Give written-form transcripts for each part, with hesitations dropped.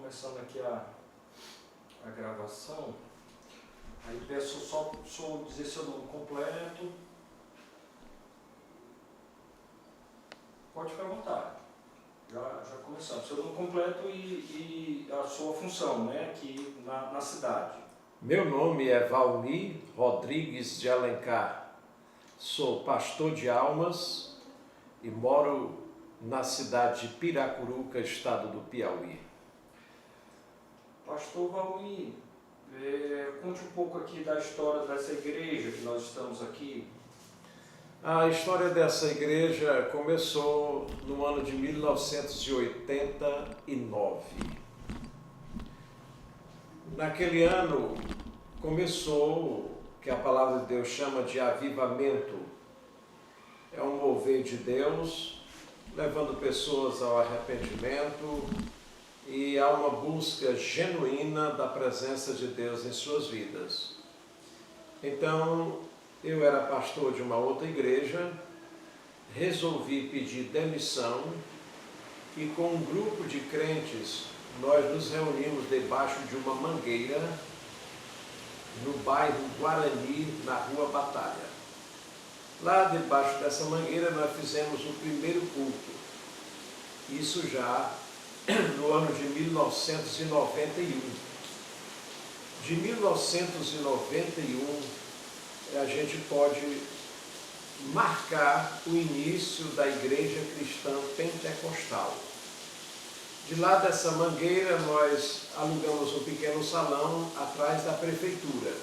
começando aqui a gravação. Aí peço só dizer seu nome completo. Pode ficar à vontade. Já começamos. Seu nome completo e a sua função, né, aqui na cidade. Meu nome é Valmir Rodrigues de Alencar. Sou pastor de almas e moro na cidade de Piracuruca, estado do Piauí. Pastor Valmir, conte um pouco aqui da história dessa igreja que nós estamos aqui. A história dessa igreja começou no ano de 1989. Naquele ano começou, que a palavra de Deus chama de avivamento. É um mover de Deus, levando pessoas ao arrependimento e a uma busca genuína da presença de Deus em suas vidas. Então, eu era pastor de uma outra igreja, resolvi pedir demissão e com um grupo de crentes nós nos reunimos debaixo de uma mangueira no bairro Guarani, na Rua Batalha. Lá debaixo dessa mangueira nós fizemos o primeiro culto, isso já no ano de 1991. De 1991 a gente pode marcar o início da Igreja Cristã Pentecostal. De lá dessa mangueira nós alugamos um pequeno salão atrás da prefeitura.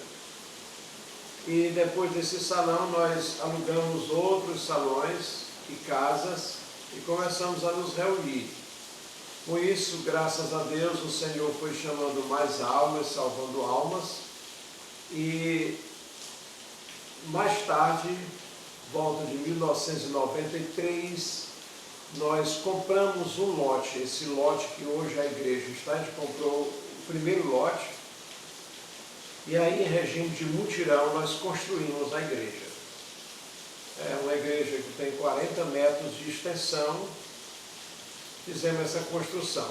E depois desse salão nós alugamos outros salões e casas e começamos a nos reunir. Com isso, graças a Deus, o Senhor foi chamando mais almas, salvando almas. E mais tarde, volta de 1993, nós compramos um lote. Esse lote que hoje a igreja está, a gente comprou o primeiro lote. E aí, em regime de mutirão, nós construímos a igreja. É uma igreja que tem 40 metros de extensão. Fizemos essa construção.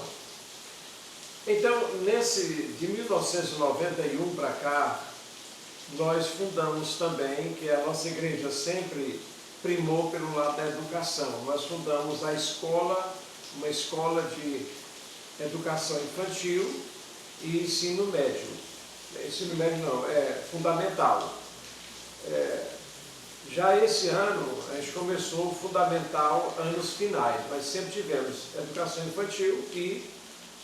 Então, de 1991 para cá, nós fundamos também, que a nossa igreja sempre primou pelo lado da educação. Nós fundamos a escola, uma escola de educação infantil e ensino médio. Ensino médio não, é fundamental. Já esse ano, a gente começou o fundamental anos finais, mas sempre tivemos educação infantil e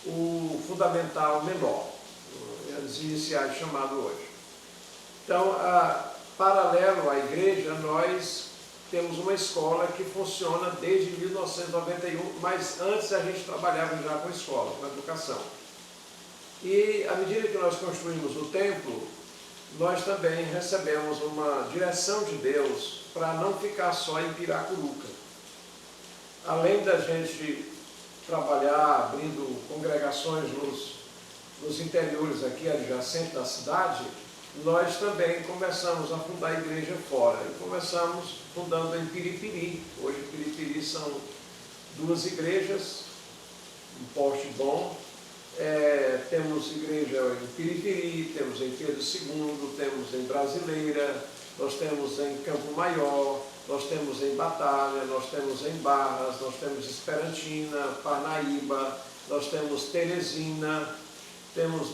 o fundamental menor, os iniciais chamado hoje. Então, paralelo à igreja, nós temos uma escola que funciona desde 1991, mas antes a gente trabalhava já com escola, com educação. E à medida que nós construímos o templo, nós também recebemos uma direção de Deus para não ficar só em Piracuruca. Além da gente trabalhar abrindo congregações nos interiores aqui adjacentes da cidade, nós também começamos a fundar a igreja fora. E começamos fundando em Piripiri. Hoje Piripiri são 2 igrejas, um porte bom. Temos igreja em Piripiri, temos em Pedro II, temos em Brasileira, nós temos em Campo Maior, nós temos em Batalha, nós temos em Barras, nós temos Esperantina, Parnaíba, nós temos Teresina, temos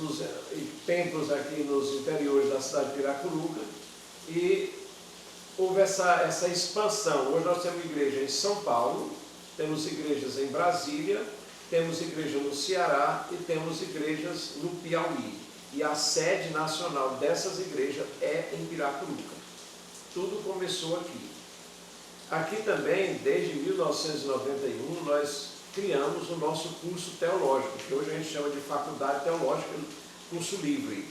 templos aqui nos interiores da cidade de Piracuruca e houve essa expansão. Hoje nós temos igreja em São Paulo, temos igrejas em Brasília, temos igreja no Ceará e temos igrejas no Piauí. E a sede nacional dessas igrejas é em Piracuruca. Tudo começou aqui. Aqui também, desde 1991, nós criamos o nosso curso teológico, que hoje a gente chama de Faculdade Teológica, curso livre.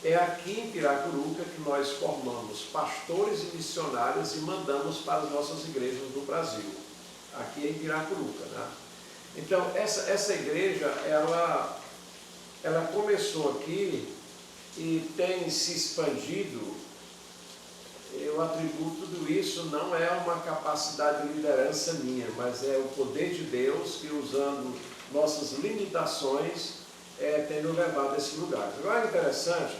É aqui em Piracuruca que nós formamos pastores e missionários e mandamos para as nossas igrejas no Brasil. Aqui em Piracuruca, né? Então, essa igreja, ela começou aqui e tem se expandido. Eu atribuo tudo isso, não é uma capacidade de liderança minha, mas é o poder de Deus que, usando nossas limitações, tem nos levado a esse lugar. Agora é interessante,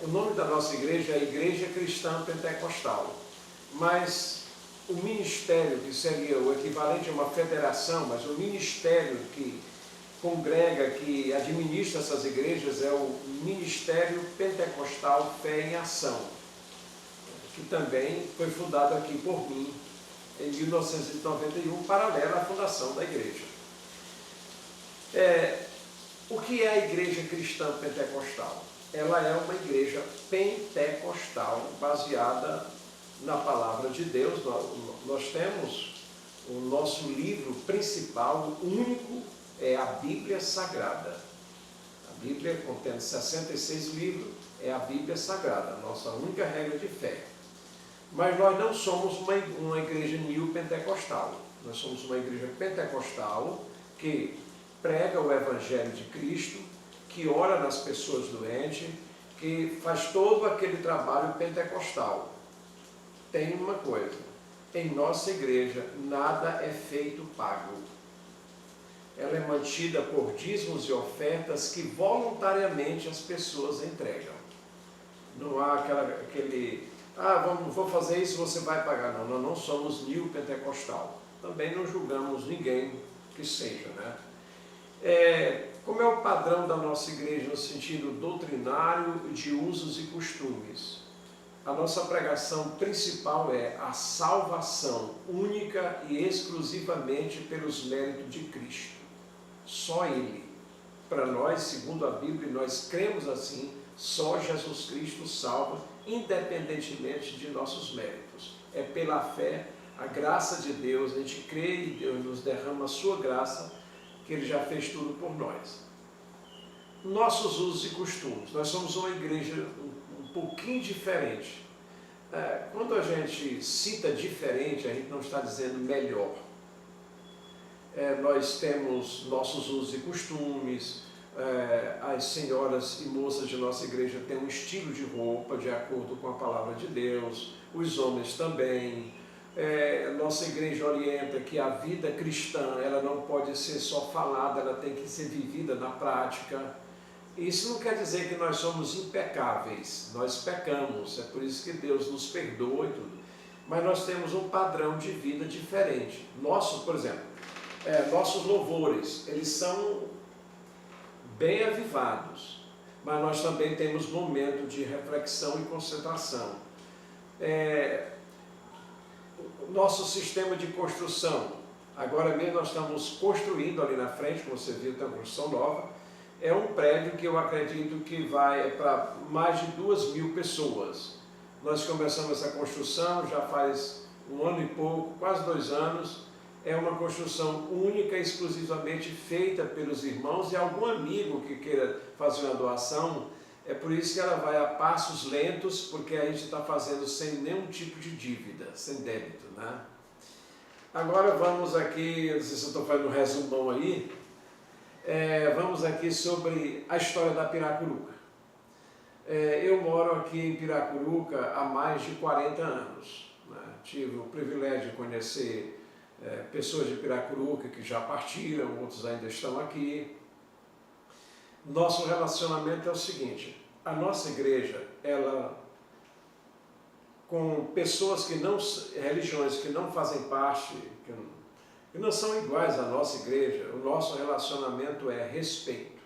o nome da nossa igreja é Igreja Cristã Pentecostal, mas o ministério, que seria o equivalente a uma federação, mas o ministério que congrega, que administra essas igrejas é o Ministério Pentecostal Fé em Ação, que também foi fundado aqui por mim em 1991, paralelo à fundação da igreja. O que é a Igreja Cristã Pentecostal? Ela é uma igreja pentecostal, baseada na palavra de Deus. Nós temos o nosso livro principal, o único, é a Bíblia Sagrada. A Bíblia, contendo 66 livros, é a Bíblia Sagrada, a nossa única regra de fé. Mas nós não somos uma igreja neopentecostal. Nós somos uma igreja pentecostal que prega o Evangelho de Cristo, que ora nas pessoas doentes, que faz todo aquele trabalho pentecostal. Tem uma coisa, em nossa igreja nada é feito pago. Ela é mantida por dízimos e ofertas que voluntariamente as pessoas entregam. Não há vou fazer isso, você vai pagar. Não, nós não somos neopentecostal. Também não julgamos ninguém que seja, né? Como é o padrão da nossa igreja no sentido doutrinário de usos e costumes? A nossa pregação principal é a salvação única e exclusivamente pelos méritos de Cristo. Só Ele. Para nós, segundo a Bíblia, nós cremos assim, só Jesus Cristo salva, independentemente de nossos méritos. É pela fé, a graça de Deus, a gente crê e Deus nos derrama a sua graça, que Ele já fez tudo por nós. Nossos usos e costumes. Nós somos uma igreja um pouquinho diferente. Quando a gente cita diferente, a gente não está dizendo melhor. Nós temos nossos usos e costumes, as senhoras e moças de nossa igreja têm um estilo de roupa de acordo com a palavra de Deus, os homens também. Nossa igreja orienta que a vida cristã ela não pode ser só falada, ela tem que ser vivida na prática. Isso não quer dizer que nós somos impecáveis, nós pecamos, é por isso que Deus nos perdoa e tudo. Mas nós temos um padrão de vida diferente. Por exemplo, nossos louvores, eles são bem avivados, mas nós também temos momento de reflexão e concentração. Nosso sistema de construção, agora mesmo nós estamos construindo ali na frente, como você viu, tem uma construção nova, é um prédio que eu acredito que vai para mais de 2.000 pessoas. Nós começamos essa construção já faz 1 ano e pouco, quase 2 anos. É uma construção única, exclusivamente feita pelos irmãos e algum amigo que queira fazer uma doação. É por isso que ela vai a passos lentos, porque a gente está fazendo sem nenhum tipo de dívida, sem débito, né? Agora vamos aqui, não sei se eu estou fazendo um resumão aí, vamos aqui sobre a história da Piracuruca. Eu moro aqui em Piracuruca há mais de 40 anos. Né? Tive o privilégio de conhecer pessoas de Piracuruca que já partiram, outros ainda estão aqui. Nosso relacionamento é o seguinte, a nossa igreja, ela, com pessoas religiões que não fazem parte, que não são iguais à nossa igreja, o nosso relacionamento é respeito.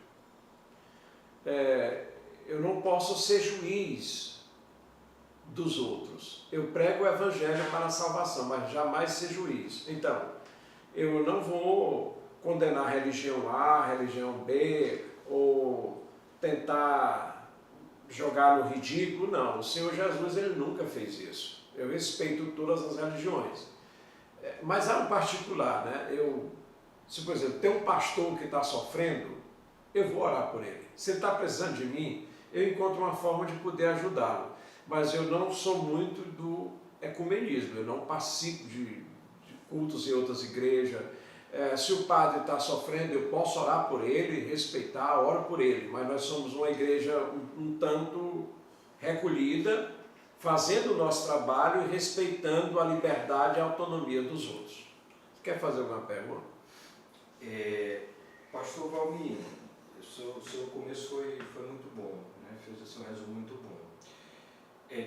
Eu não posso ser juiz dos outros. Eu prego o Evangelho para a salvação, mas jamais ser juiz. Então, eu não vou condenar a religião A, a religião B, ou tentar jogar no ridículo. Não, o Senhor Jesus ele nunca fez isso. Eu respeito todas as religiões. Mas há um particular, né? Se, por exemplo, tem um pastor que está sofrendo, eu vou orar por ele. Se ele está precisando de mim, eu encontro uma forma de poder ajudá-lo. Mas eu não sou muito do ecumenismo, eu não participo de cultos em outras igrejas. Se o padre está sofrendo, eu posso orar por ele, respeitar, oro por ele. Mas nós somos uma igreja um tanto recolhida, fazendo o nosso trabalho e respeitando a liberdade e a autonomia dos outros. Quer fazer alguma pergunta? Pastor Valmir, seu começo foi muito bom, né? Fez assim, um resumo muito bom.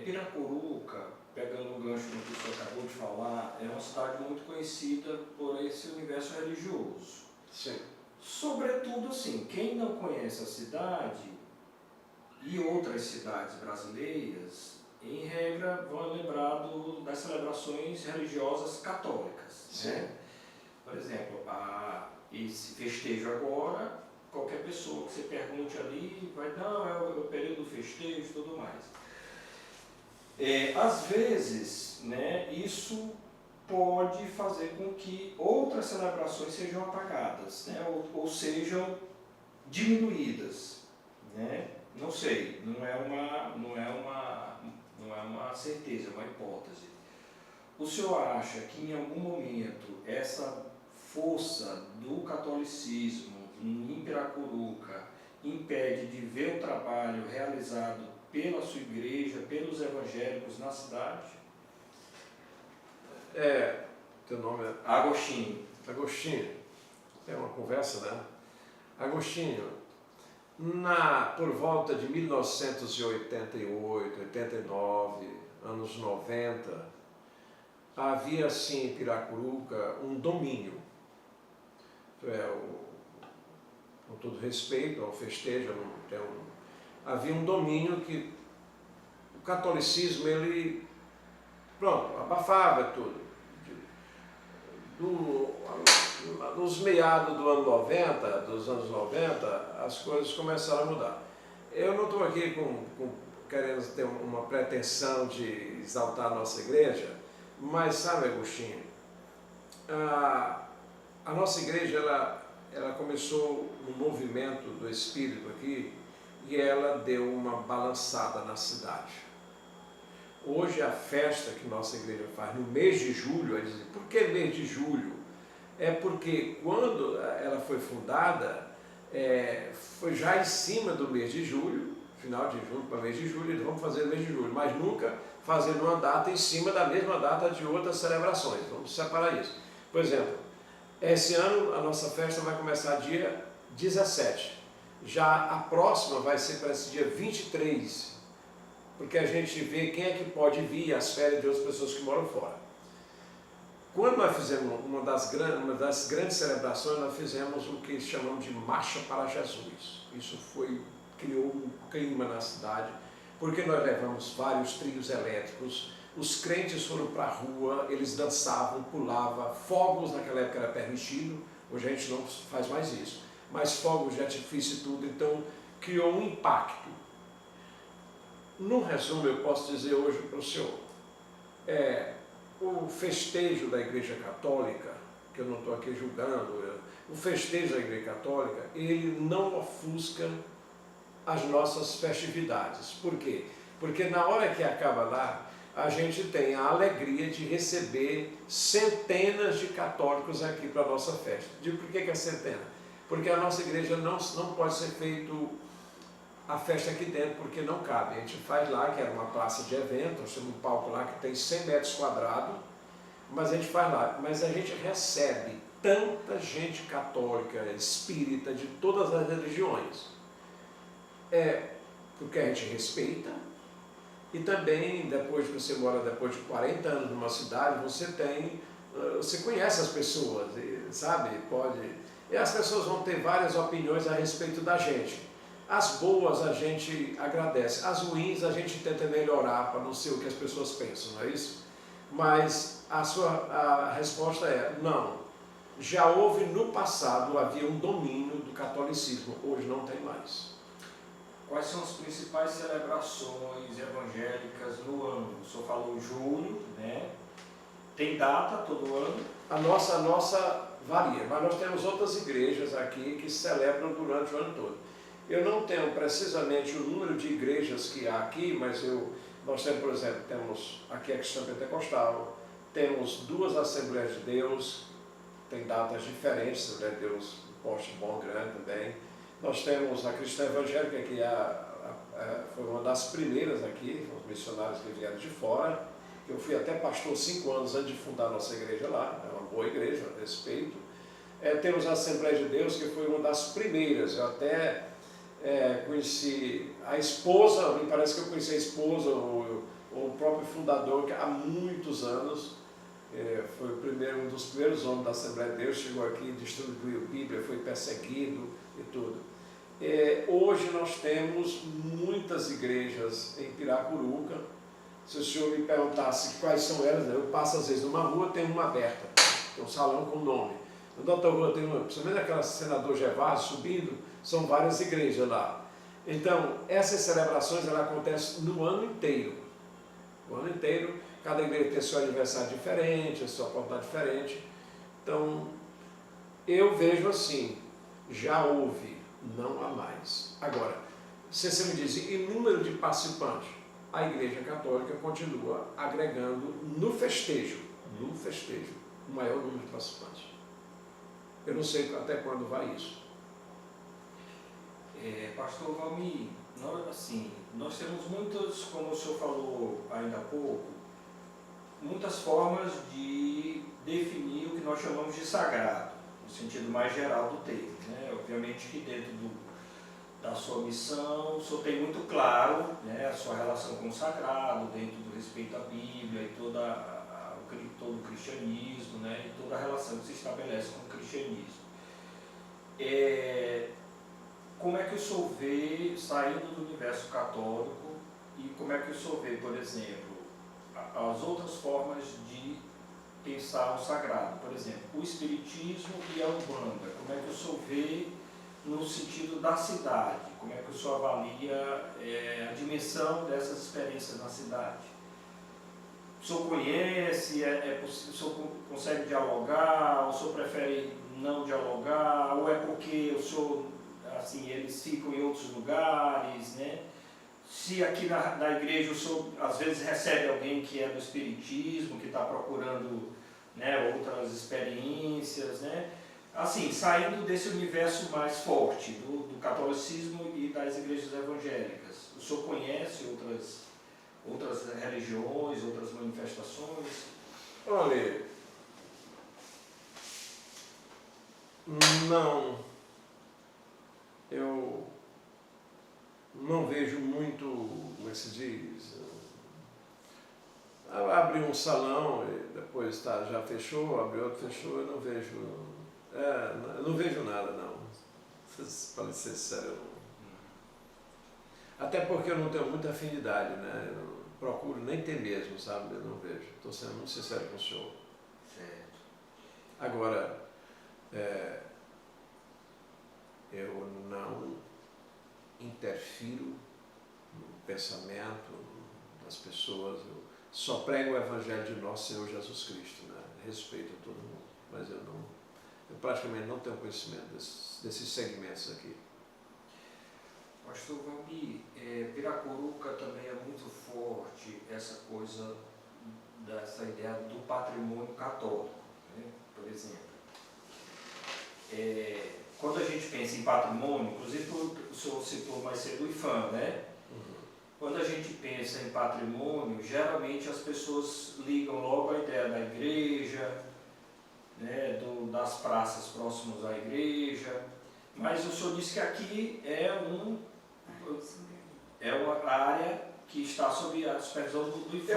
Piracuruca, pegando o gancho do que o senhor acabou de falar, é uma cidade muito conhecida por esse universo religioso. Sim. Sobretudo, assim, quem não conhece a cidade e outras cidades brasileiras, em regra, vão lembrar das celebrações religiosas católicas. Sim. Né? Por exemplo, esse festejo agora, qualquer pessoa que você pergunte ali, vai, não, é o período do festejo e tudo mais. Às vezes, né, isso pode fazer com que outras celebrações sejam apagadas, né, ou sejam diminuídas, né? Não sei, não é uma certeza, é uma hipótese. O senhor acha que em algum momento essa força do catolicismo em Piracuruca impede de ver o trabalho realizado pela sua igreja, pelos evangélicos na cidade? Teu nome é? Agostinho. Agostinho. É uma conversa, né? Agostinho, por volta de 1988, 89, anos 90, havia assim em Piracuruca um domínio. Com todo respeito ao festejo, havia um domínio que o catolicismo, ele, abafava tudo. Nos meados dos anos 90, as coisas começaram a mudar. Eu não estou aqui querendo ter uma pretensão de exaltar a nossa igreja, mas sabe, Agostinho, a nossa igreja, ela começou um movimento do Espírito aqui e ela deu uma balançada na cidade. Hoje a festa que nossa igreja faz no mês de julho, eles dizem, por que mês de julho? É porque quando ela foi fundada, foi já em cima do mês de julho, final de junho para mês de julho, eles vão fazer o mês de julho, mas nunca fazendo uma data em cima da mesma data de outras celebrações. Vamos separar isso. Por exemplo, esse ano a nossa festa vai começar dia 17. Já a próxima vai ser para esse dia 23, porque a gente vê quem é que pode vir às férias de outras pessoas que moram fora. Quando nós fizemos uma das grandes celebrações, nós fizemos o que chamamos de Marcha para Jesus. Isso criou um clima na cidade, porque nós levamos vários trios elétricos, os crentes foram para a rua, eles dançavam, pulavam, fogos naquela época era permitido, hoje a gente não faz mais isso, mas fogos de artifício e tudo, então criou um impacto. Num resumo, eu posso dizer hoje para o senhor, o festejo da Igreja Católica, que eu não estou aqui julgando, o festejo da Igreja Católica, ele não ofusca as nossas festividades. Por quê? Porque na hora que acaba lá, a gente tem a alegria de receber centenas de católicos aqui para a nossa festa. Digo por que é centena? Porque a nossa igreja não pode ser feito a festa aqui dentro, porque não cabe. A gente faz lá, que era uma praça de evento, nós temos um palco lá que tem 100 metros quadrados, mas a gente faz lá. Mas a gente recebe tanta gente católica, espírita, de todas as religiões. Porque a gente respeita, e também, depois que você mora depois de 40 anos numa cidade, você conhece as pessoas, sabe? E as pessoas vão ter várias opiniões a respeito da gente. As boas a gente agradece, as ruins a gente tenta melhorar para não ser o que as pessoas pensam, não é isso? Mas a resposta é não. Já houve no passado, havia um domínio do catolicismo, hoje não tem mais. Quais são as principais celebrações evangélicas no ano? O senhor falou julho, né? Tem data todo ano? A nossa varia, mas nós temos outras igrejas aqui que celebram durante o ano todo. Eu não tenho precisamente o número de igrejas que há aqui, mas nós temos, por exemplo, temos aqui a Cristã Pentecostal, temos 2 Assembleias de Deus, tem datas diferentes, Assembleia de Deus, Poste Bom, Grande também. Nós temos a Cristã Evangélica, que foi uma das primeiras aqui, os missionários que vieram de fora. Eu fui até pastor 5 anos antes de fundar a nossa igreja lá, é uma boa igreja, a respeito. Temos a Assembleia de Deus, que foi uma das primeiras. Eu até conheci a esposa, me parece que eu conheci a esposa, ou o próprio fundador, que há muitos anos, foi um dos primeiros homens da Assembleia de Deus, chegou aqui, distribuiu Bíblia, foi perseguido e tudo. Hoje nós temos muitas igrejas em Piracuruca. Se o senhor me perguntasse quais são elas, eu passo às vezes numa rua, tem uma aberta, tem um salão com nome. Na outra rua tem uma, principalmente aquela Senador Gervásio subindo, são várias igrejas lá. Então, essas celebrações elas acontecem no ano inteiro. O ano inteiro, cada igreja tem seu aniversário diferente, a sua oportunidade diferente. Então, eu vejo assim, já houve, não há mais. Agora, se você me diz, em número de participantes, a Igreja Católica continua agregando no festejo, o maior número de participantes. Eu não sei até quando vai isso. Pastor Valmir, nós temos muitas, como o senhor falou ainda há pouco, muitas formas de definir o que nós chamamos de sagrado, no sentido mais geral do termo, né? Obviamente que dentro da sua missão, o senhor tem muito claro, né, a sua relação com o sagrado, dentro do respeito à Bíblia e todo o cristianismo, né, e toda a relação que se estabelece com o cristianismo. Como é que o senhor vê, saindo do universo católico, e como é que o senhor vê, por exemplo, as outras formas de pensar o sagrado? Por exemplo, o espiritismo e a Umbanda. Como é que o senhor vê no sentido da cidade? Como é que o senhor avalia a dimensão dessas experiências na cidade? O senhor conhece, o senhor consegue dialogar, o senhor prefere não dialogar, ou é porque o senhor, assim, eles ficam em outros lugares, né? Se aqui na igreja o senhor às vezes recebe alguém que é do espiritismo, que está procurando, né, outras experiências, né? Assim, saindo desse universo mais forte do catolicismo e das igrejas evangélicas, o senhor conhece outras religiões, outras manifestações? Olha, não, eu não vejo muito, como é que se diz, abrir um salão e depois já fechou, abriu outro, fechou, eu não vejo, eu não vejo nada não, para ser sério. Até porque eu não tenho muita afinidade, né? Eu não procuro nem ter mesmo, sabe? Eu não vejo. Estou sendo muito sincero com o senhor. Certo. Agora, eu não interfiro no pensamento das pessoas. Eu só prego o Evangelho de nosso Senhor Jesus Cristo, né? Respeito a todo mundo. Mas eu praticamente não tenho conhecimento desses segmentos aqui. Pastor Valmir, Piracuruca também é muito forte essa coisa, dessa ideia do patrimônio católico, né? Por exemplo. Quando a gente pensa em patrimônio, inclusive o senhor citou mais cedo o IFAM, né? Quando a gente pensa em patrimônio, geralmente as pessoas ligam logo a ideia da igreja, né, das praças próximas à igreja, mas o senhor disse que aqui é uma área que está sob a supervisão do IFAM.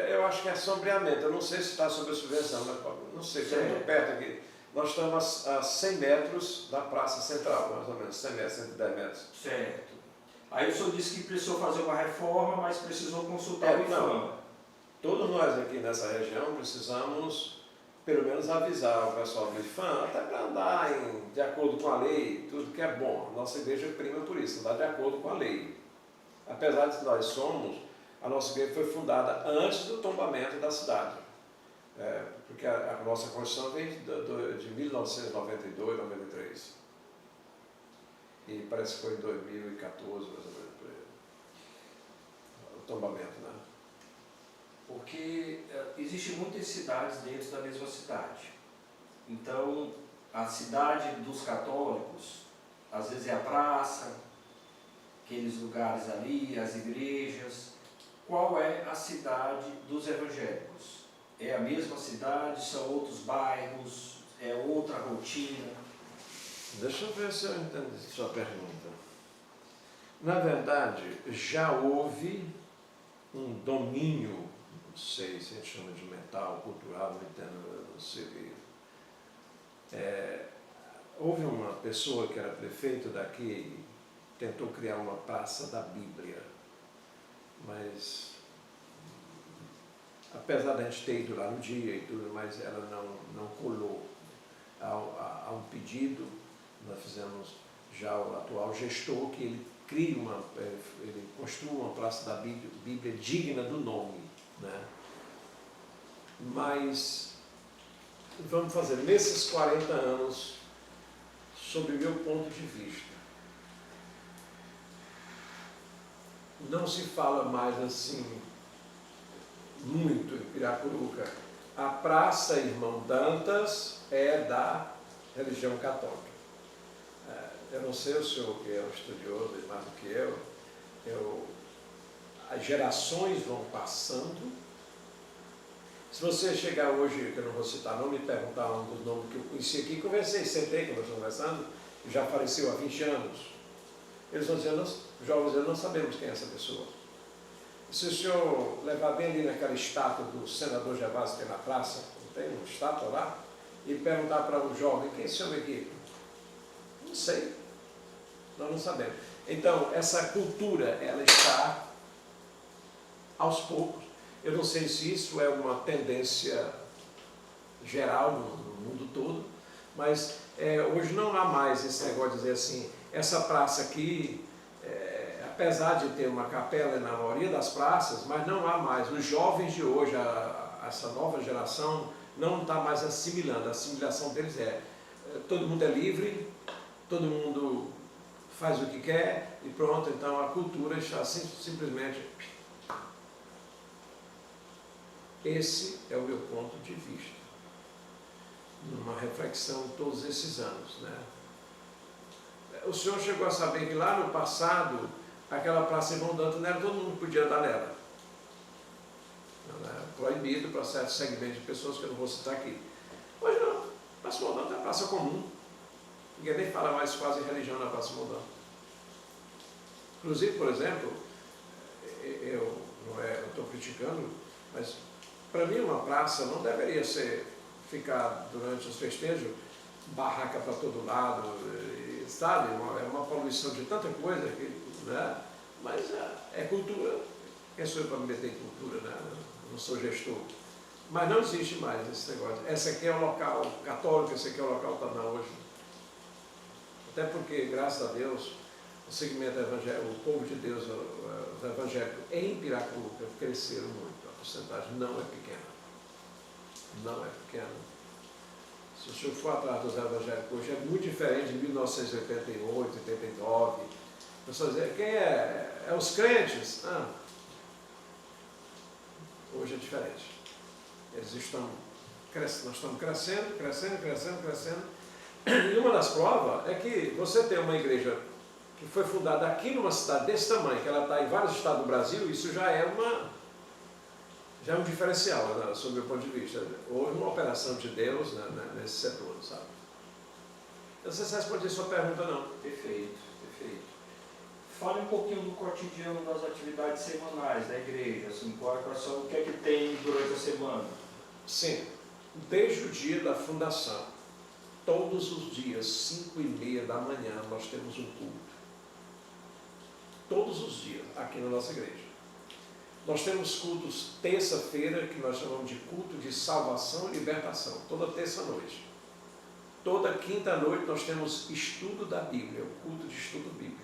Eu acho que é sombreamento, eu não sei se está sob a supervisão, mas não sei, estou muito perto aqui. Nós estamos a 100 metros da praça central, mais ou menos, 100 metros, 110 metros. Certo. Aí o senhor disse que precisou fazer uma reforma, mas precisou consultar o IFAM. Todos nós aqui nessa região precisamos, pelo menos, avisar o pessoal do IFAM, até para andar de acordo com a lei, tudo que é bom. A nossa igreja prima por isso, andar de acordo com a lei. Apesar de que a nossa igreja foi fundada antes do tombamento da cidade. Porque a nossa Constituição vem de 1992, 93. E parece que foi em 2014, mais ou menos, o tombamento, né? Porque existem muitas cidades dentro da mesma cidade. Então, a cidade dos católicos, às vezes é a praça, aqueles lugares ali, as igrejas. Qual é a cidade dos evangélicos? É a mesma cidade? São outros bairros? É outra rotina? Deixa eu ver se eu entendi sua pergunta. Na verdade, já houve um domínio, não sei se a gente chama de mental, cultural, não sei. Houve uma pessoa que era prefeito daqui e tentou criar uma praça da Bíblia, mas apesar da gente ter ido lá no dia e tudo, mas ela não colou. Há um pedido, nós fizemos já o atual gestor, que ele ele construa uma praça da Bíblia digna do nome, né? Mas vamos fazer, nesses 40 anos, sob o meu ponto de vista, não se fala mais assim muito em Piracuruca. A Praça Irmão Dantas é da religião católica. Eu não sei o senhor que é um estudioso mais do que as gerações vão passando. Se você chegar hoje, que eu não vou citar nome, e perguntar um dos nomes que eu conheci aqui, sentei, conversando, já faleceu há 20 anos. Eles vão dizer, os jovens, não sabemos quem é essa pessoa. Se o senhor levar bem ali naquela estátua do senador Gervásio, que tem na praça, não tem uma estátua lá, e perguntar para um jovem, quem é esse homem aqui? Não sei, nós não sabemos. Então, essa cultura, ela está aos poucos. Eu não sei se isso é uma tendência geral no mundo todo, mas hoje não há mais esse negócio de dizer assim, essa praça aqui, apesar de ter uma capela na maioria das praças, mas não há mais. Os jovens de hoje, essa nova geração, não está mais assimilando. A assimilação deles todo mundo é livre, todo mundo faz o que quer e pronto. Então a cultura está simplesmente... Esse é o meu ponto de vista, numa reflexão de todos esses anos, né? O senhor chegou a saber que lá no passado, aquela praça Irmão Dantas não era todo mundo que podia andar nela. Era proibido para certos segmentos de pessoas que eu não vou citar aqui. Hoje não, a Praça Irmão Dantas é praça comum. Ninguém nem fala mais quase em religião na Praça Irmão Dantas. Inclusive, por exemplo, eu estou criticando, mas para mim uma praça não deveria ficar durante os festejos, barraca para todo lado, sabe? É uma poluição de tanta coisa, né? Mas é cultura. Quem sou eu para me meter em cultura, né? Eu não sou gestor. Mas não existe mais esse negócio. Esse aqui é o local católico, esse aqui é o local Taná hoje. Até porque, graças a Deus, o segmento evangélico, o povo de Deus, os evangélicos em Piracuruca cresceram muito. A porcentagem não é pequena. Não é pequena. Se o senhor for atrás dos evangélicos hoje, é muito diferente de 1988, 89. A pessoa diz, quem é? É os crentes? Hoje é diferente. Nós estamos crescendo. E uma das provas é que você tem uma igreja que foi fundada aqui numa cidade desse tamanho, que ela está em vários estados do Brasil, isso já é um diferencial, né, sob o meu ponto de vista. Houve uma operação de Deus, né, nesse setor, sabe? Eu não sei se respondi a sua pergunta, não. Perfeito, perfeito. Fale um pouquinho do cotidiano das atividades semanais da igreja, assim, o que é que tem durante a semana? Sim, desde o dia da fundação, todos os dias, 5h30 da manhã, nós temos um culto. Todos os dias, aqui na nossa igreja. Nós temos cultos terça-feira, que nós chamamos de culto de salvação e libertação, toda terça-noite. Toda quinta-noite nós temos estudo da Bíblia, o culto de estudo bíblico.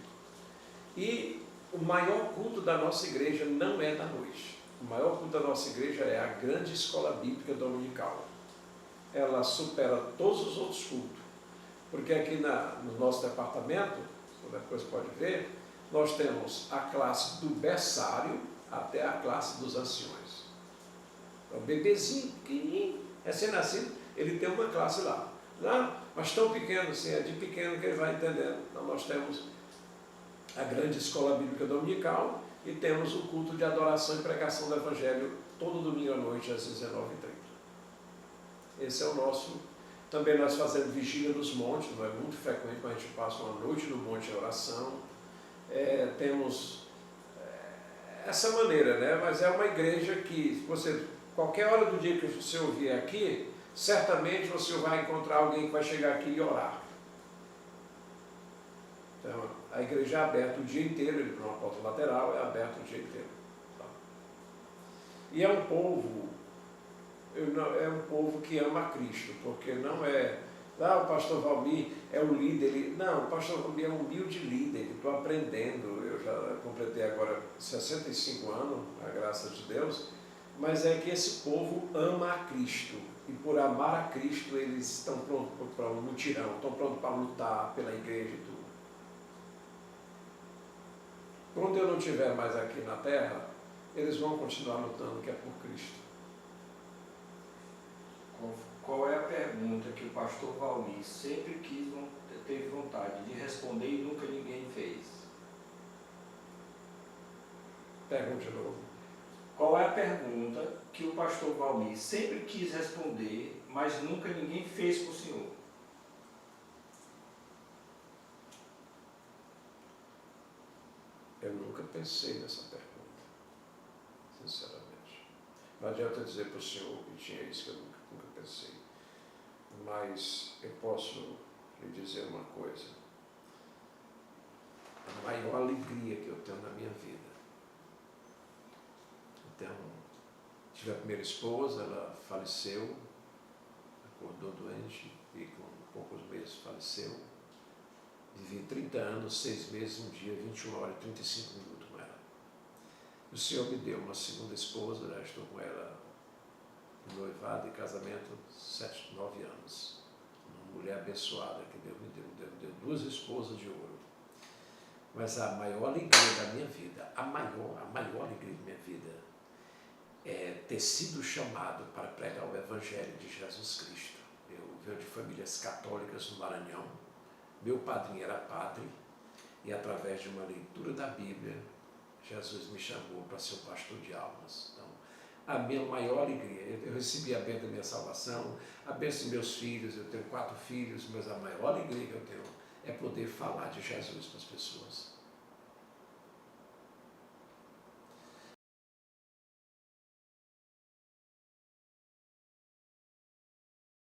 E o maior culto da nossa igreja não é da noite. O maior culto da nossa igreja é a grande escola bíblica dominical. Ela supera todos os outros cultos. Porque aqui no nosso departamento, depois pode ver, nós temos a classe do berçário até a classe dos anciões. O bebezinho, pequenininho, recém-nascido, ele tem uma classe lá. Mas tão pequeno assim, é de pequeno que ele vai entendendo. Então nós temos a grande escola bíblica dominical e temos o culto de adoração e pregação do Evangelho todo domingo à noite às 19h30. Esse é o nosso Também nós fazemos vigília nos montes, não é muito frequente, mas a gente passa uma noite no monte em oração. Temos essa maneira, né? Mas é uma igreja que, qualquer hora do dia que você vier aqui, certamente você vai encontrar alguém que vai chegar aqui e orar. Então, a igreja é aberta o dia inteiro, ele para uma porta lateral, é aberta o dia inteiro. Tá? E é um povo que ama a Cristo, porque não é, o pastor Valmir é o líder, não, o pastor Valmir é um humilde líder, estou aprendendo, eu já completei agora 65 anos, a graça de Deus, mas é que esse povo ama a Cristo, e por amar a Cristo eles estão prontos para um mutirão, estão prontos para lutar pela igreja e tudo. Quando eu não estiver mais aqui na terra, eles vão continuar lutando, que é por Cristo. Qual é a pergunta que o pastor Valmir sempre teve vontade de responder e nunca ninguém fez? Pergunte de novo. Qual é a pergunta que o pastor Valmir sempre quis responder, mas nunca ninguém fez para o senhor? Eu nunca pensei nessa pergunta, sinceramente. Não adianta dizer para o senhor que tinha isso que eu nunca pensei. Mas eu posso lhe dizer uma coisa. A maior alegria que eu tenho na minha vida. Então, tive a primeira esposa, ela faleceu, acordou doente e com poucos meses faleceu. Vivi 30 anos, 6 meses, um dia, 21 horas e 35 minutos com ela. O Senhor me deu uma segunda esposa, já estou com ela no noivado e casamento 7, 9 anos. Uma mulher abençoada que Deus me deu 2 esposas de ouro. Mas a maior alegria da minha vida, a maior alegria da minha vida é ter sido chamado para pregar o Evangelho de Jesus Cristo. Eu venho de famílias católicas no Maranhão. Meu padrinho era padre e através de uma leitura da Bíblia, Jesus me chamou para ser um pastor de almas. Então, a minha maior alegria, eu recebi a bênção da minha salvação, a bênção dos meus filhos, eu tenho 4 filhos, mas a maior alegria que eu tenho é poder falar de Jesus para as pessoas.